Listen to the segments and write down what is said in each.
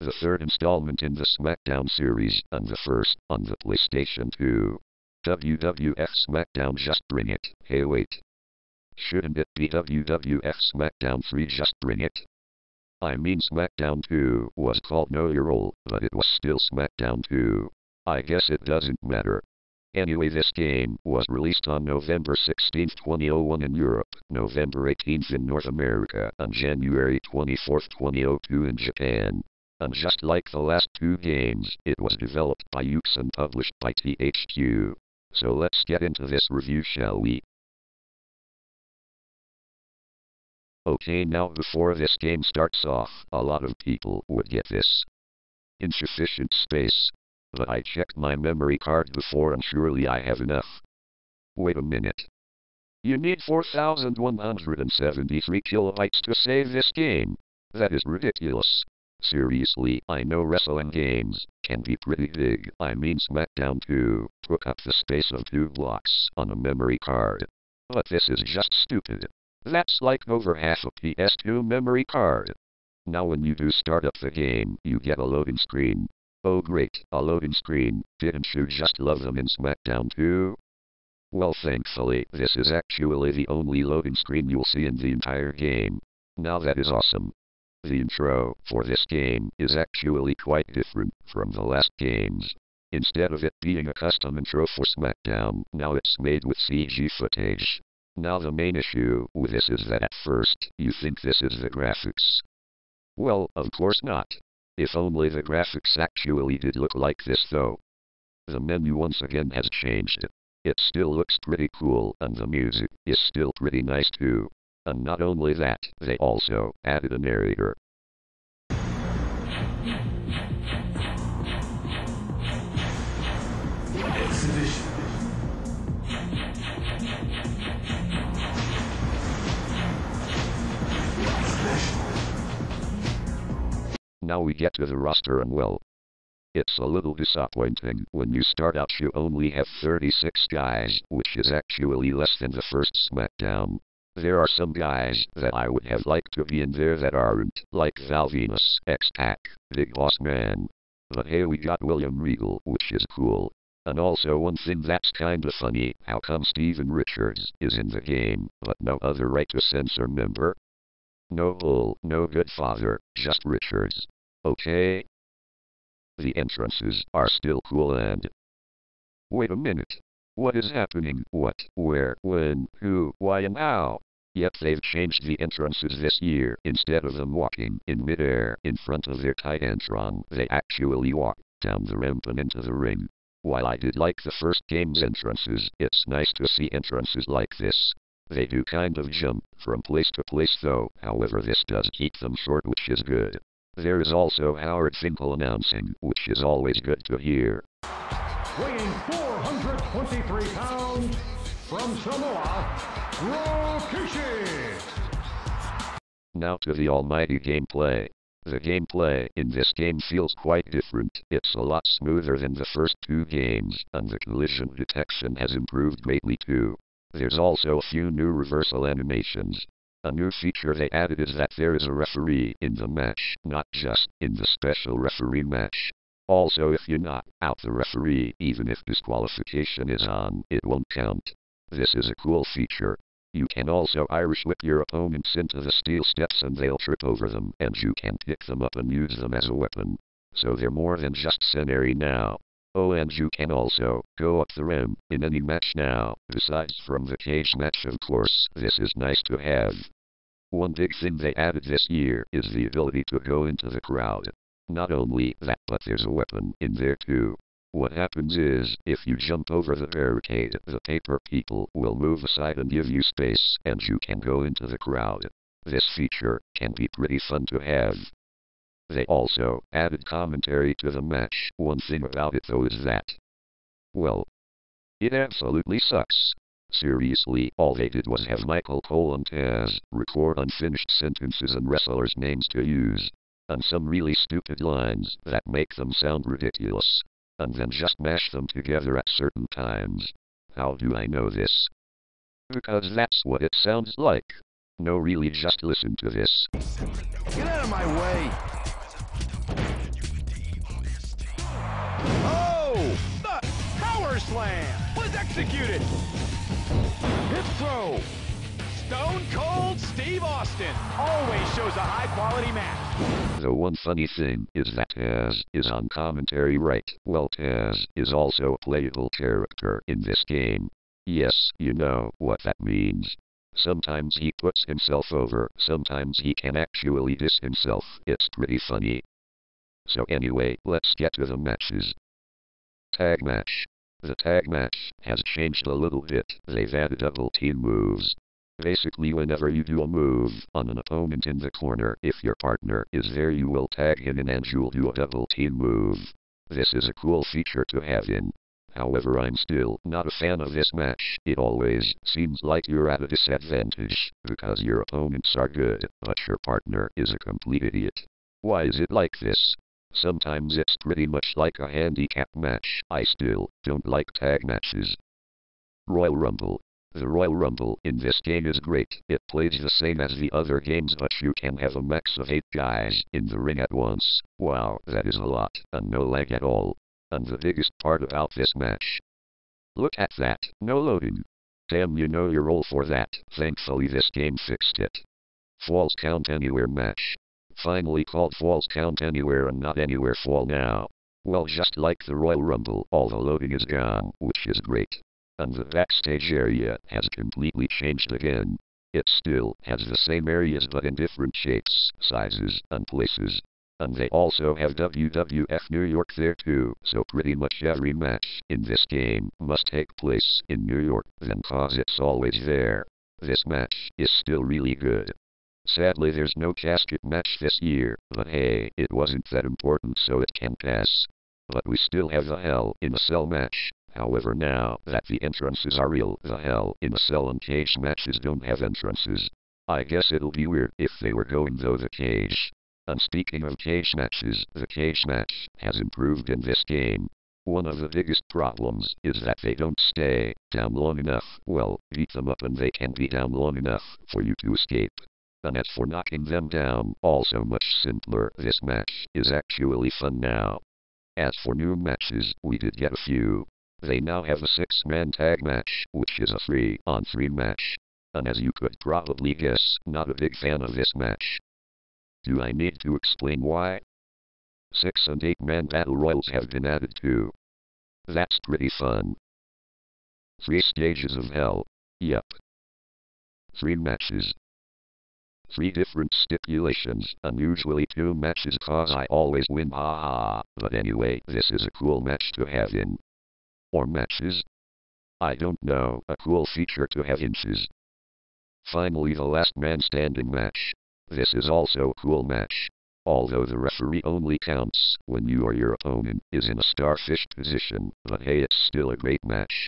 the third installment in the Smackdown series, and the first on the PlayStation 2. WWF Smackdown, just bring it. Hey wait. Shouldn't it be WWF Smackdown 3, just bring it? I mean Smackdown 2 was called Know Your Role, but it was still Smackdown 2. I guess it doesn't matter. Anyway, this game was released on November 16, 2001 in Europe, November 18th in North America, and January 24, 2002 in Japan. And just like the last two games, it was developed by Ukes and published by THQ. So let's get into this review, shall we? Okay, now before this game starts off, a lot of people would get this. Insufficient space. But I checked my memory card before and surely I have enough. Wait a minute. You need 4,173 kilobytes to save this game. That is ridiculous. Seriously, I know wrestling games can be pretty big. I mean Smackdown 2 took up the space of 2 blocks on a memory card. But this is just stupid. That's like over half a PS2 memory card. Now when you do start up the game, you get a loading screen. Oh great, a loading screen. Didn't you just love them in Smackdown 2? Well, thankfully, this is actually the only loading screen you'll see in the entire game. Now that is awesome. The intro for this game is actually quite different from the last games. Instead of it being a custom intro for Smackdown, now it's made with CG footage. Now the main issue with this is that at first, you think this is the graphics. Well, of course not. If only the graphics actually did look like this though. The menu once again has changed. It still looks pretty cool and the music is still pretty nice too. And not only that, they also added a narrator. Exhibition. Now we get to the roster and well, it's a little disappointing. When you start out you only have 36 guys, which is actually less than the first Smackdown. There are some guys that I would have liked to be in there that aren't, like Val Venus, X-Pac, Big Boss Man. But hey, we got William Regal, which is cool. And also one thing that's kinda funny, how come Steven Richards is in the game, but no other Right to Censor member? No Bull, no Good Father, just Richards. Okay? The entrances are still cool and... Wait a minute. What is happening? What, where, when, who, why and how? Yep, they've changed the entrances this year. Instead of them walking in midair in front of their Titantron, they actually walk down the ramp and into the ring. While I did like the first game's entrances, it's nice to see entrances like this. They do kind of jump from place to place though, however this does keep them short, which is good. There is also Howard Finkel announcing, which is always good to hear. Weighing 423 pounds, from Samoa, Rikishi. Now to the almighty gameplay. The gameplay in this game feels quite different. It's a lot smoother than the first two games, and the collision detection has improved greatly too. There's also a few new reversal animations. A new feature they added is that there is a referee in the match, not just in the special referee match. Also, if you knock out the referee, even if disqualification is on, it won't count. This is a cool feature. You can also Irish whip your opponents into the steel steps and they'll trip over them, and you can pick them up and use them as a weapon. So they're more than just scenery now. Oh, and you can also go up the ramp in any match now, besides from the cage match of course. This is nice to have. One big thing they added this year is the ability to go into the crowd. Not only that, but there's a weapon in there too. What happens is, if you jump over the barricade, the paper people will move aside and give you space, and you can go into the crowd. This feature can be pretty fun to have. They also added commentary to the match. One thing about it though is that, well, it absolutely sucks. Seriously, all they did was have Michael Cole and Taz record unfinished sentences and wrestlers' names to use. And some really stupid lines that make them sound ridiculous. And then just mash them together at certain times. How do I know this? Because that's what it sounds like. No, really, just listen to this. Get out of my way! executed. Hip throw. Stone Cold Steve Austin always shows a high-quality match. The one funny thing is that Taz is on commentary, right? Well, Taz is also a playable character in this game. Yes, you know what that means. Sometimes he puts himself over, sometimes he can actually diss himself. It's pretty funny. So anyway, let's get to the matches. Tag match. The tag match has changed a little bit. They've added double team moves. Basically, whenever you do a move on an opponent in the corner, if your partner is there, you will tag him in and you'll do a double team move. This is a cool feature to have in. However, I'm still not a fan of this match. It always seems like you're at a disadvantage because your opponents are good, but your partner is a complete idiot. Why is it like this? Sometimes it's pretty much like a handicap match. I still don't like tag matches. Royal Rumble. The Royal Rumble in this game is great. It plays the same as the other games, but you can have a max of 8 guys in the ring at once. Wow, that is a lot, and no lag at all. And the biggest part about this match. Look at that, no loading. Damn, you know your role for that. Thankfully this game fixed it. Falls Count Anywhere match. Finally called Falls Count Anywhere and not Anywhere Fall now. Well, just like the Royal Rumble, all the loading is gone, which is great. And the backstage area has completely changed again. It still has the same areas but in different shapes, sizes, and places. And they also have WWF New York there too, so pretty much every match in this game must take place in New York then cause it's always there. This match is still really good. Sadly there's no casket match this year, but hey, it wasn't that important so it can pass. But we still have the Hell in a Cell match. However, now that the entrances are real, the Hell in a Cell and cage matches don't have entrances. I guess it'll be weird if they were going though the cage. And speaking of cage matches, the cage match has improved in this game. One of the biggest problems is that they don't stay down long enough. Well, beat them up and they can be down long enough for you to escape. And as for knocking them down, also much simpler. This match is actually fun now. As for new matches, we did get a few. They now have a 6-man tag match, which is a 3-on-3 match. And as you could probably guess, not a big fan of this match. Do I need to explain why? 6 and 8-man battle royals have been added too. That's pretty fun. 3 stages of hell. Yep. 3 matches. 3 different stipulations, and usually 2 matches cause I always win, haha. But anyway, this is a cool match to have in. Or matches? I don't know, a cool feature to have inches. Finally, the last man standing match. This is also a cool match. Although the referee only counts when you or your opponent is in a starfish position, but hey, it's still a great match.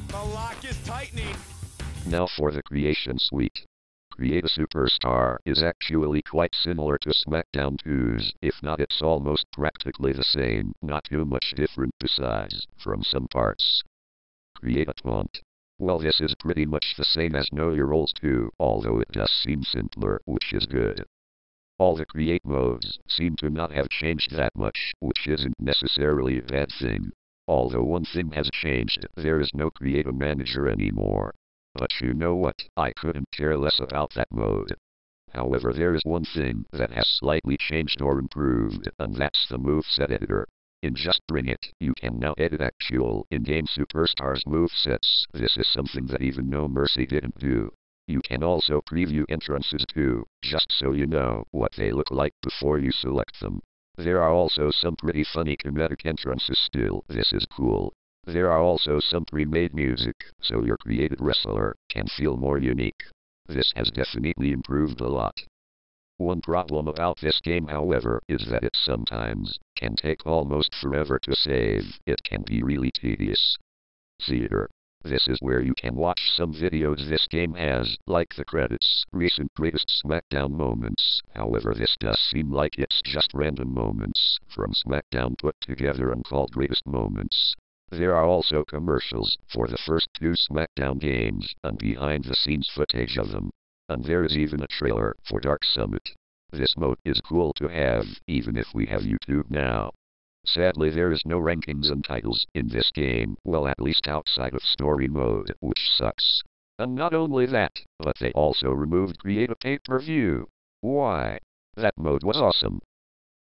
The lock is tightening. Now for the creation suite. Create a Superstar is actually quite similar to Smackdown 2's, if not it's almost practically the same, not too much different besides from some parts. Create a Taunt. Well, this is pretty much the same as Know Your Roles too, although it does seem simpler, which is good. All the create modes seem to not have changed that much, which isn't necessarily a bad thing. Although one thing has changed, there is no Create a Manager anymore. But you know what, I couldn't care less about that mode. However, there is one thing that has slightly changed or improved, and that's the moveset editor. In Just Bring It, you can now edit actual in-game Superstars movesets. This is something that even No Mercy didn't do. You can also preview entrances too, just so you know what they look like before you select them. There are also some pretty funny comedic entrances still, this is cool. There are also some pre-made music, so your created wrestler can feel more unique. This has definitely improved a lot. One problem about this game, however, is that it sometimes can take almost forever to save. It can be really tedious. Theater. This is where you can watch some videos this game has, like the credits, recent greatest Smackdown moments. However, this does seem like it's just random moments from Smackdown put together and called greatest moments. There are also commercials for the first 2 Smackdown games, and behind-the-scenes footage of them. And there is even a trailer for Dark Summit. This mode is cool to have, even if we have YouTube now. Sadly, there is no rankings and titles in this game, well, at least outside of story mode, which sucks. And not only that, but they also removed Create a Pay-Per-View. Why? That mode was awesome.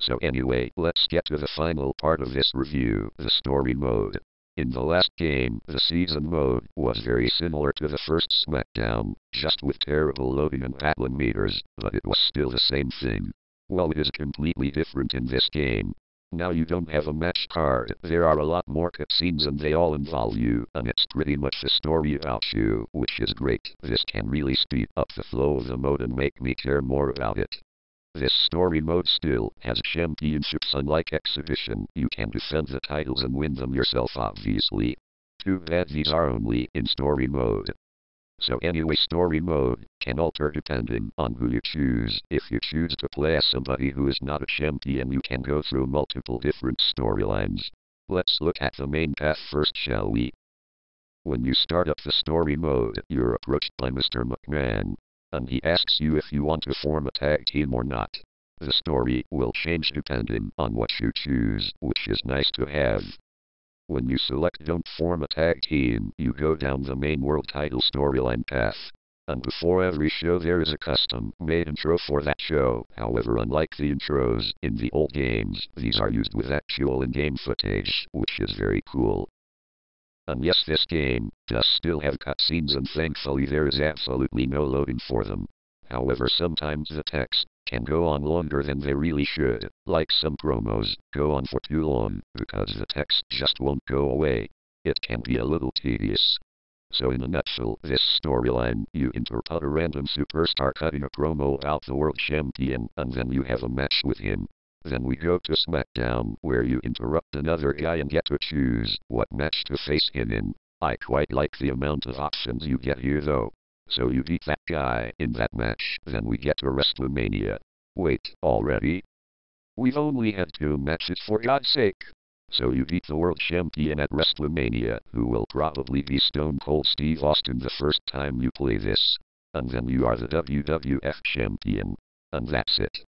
So anyway, let's get to the final part of this review, the story mode. In the last game, the season mode was very similar to the first Smackdown, just with terrible loading and battling meters, but it was still the same thing. Well, it is completely different in this game. Now you don't have a match card, there are a lot more cutscenes and they all involve you, and it's pretty much a story about you, which is great. This can really speed up the flow of the mode and make me care more about it. This story mode still has championships. Unlike Exhibition, you can defend the titles and win them yourself, obviously. Too bad these are only in story mode. So anyway, story mode can alter depending on who you choose. If you choose to play as somebody who is not a champion, you can go through multiple different storylines. Let's look at the main path first, shall we? When you start up the story mode, you're approached by Mr. McMahon, and he asks you if you want to form a tag team or not. The story will change depending on what you choose, which is nice to have. When you select Don't Form a Tag Team, you go down the main world title storyline path. And before every show there is a custom-made intro for that show. However, unlike the intros in the old games, these are used with actual in-game footage, which is very cool. And yes, this game does still have cutscenes, and thankfully there is absolutely no loading for them. However, sometimes the text can go on longer than they really should, like some promos go on for too long, because the text just won't go away. It can be a little tedious. So in a nutshell, this storyline, you interpret a random superstar cutting a promo about the world champion, and then you have a match with him. Then we go to Smackdown, where you interrupt another guy and get to choose what match to face him in. I quite like the amount of options you get here though. So you beat that guy in that match, then we get to WrestleMania. Wait, already? We've only had 2 matches, for God's sake. So you beat the world champion at WrestleMania, who will probably be Stone Cold Steve Austin the first time you play this. And then you are the WWF champion. And that's it.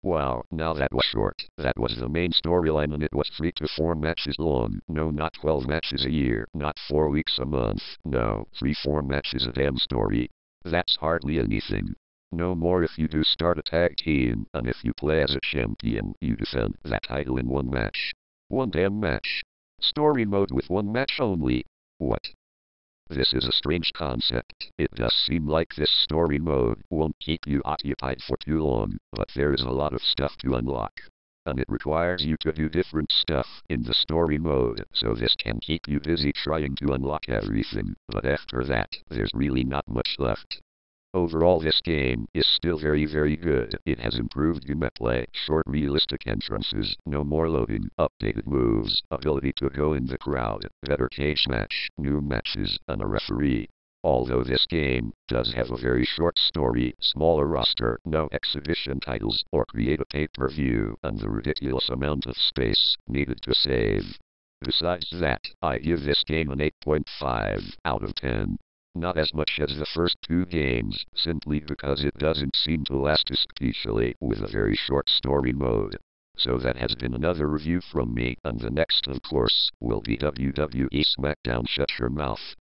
Wow, now that was short. That was the main storyline, and it was 3 to 4 matches long. No, not 12 matches a year, not 4 weeks a month. No, 3-4 matches a damn story. That's hardly anything. No more if you do start a tag team, and if you play as a champion, you defend that title in 1 match. 1 damn match. Story mode with 1 match only. What? This is a strange concept. It does seem like this story mode won't keep you occupied for too long, but there is a lot of stuff to unlock. And it requires you to do different stuff in the story mode, so this can keep you busy trying to unlock everything, but after that, there's really not much left. Overall, this game is still very, very good. It has improved gameplay, short realistic entrances, no more loading, updated moves, ability to go in the crowd, better cage match, new matches, and a referee. Although this game does have a very short story, smaller roster, no exhibition titles, or create a pay-per-view, and the ridiculous amount of space needed to save. Besides that, I give this game an 8.5 out of 10. Not as much as the first 2 games, simply because it doesn't seem to last, especially with a very short story mode. So that has been another review from me, and the next, of course, will be WWE Smackdown. Shut your mouth.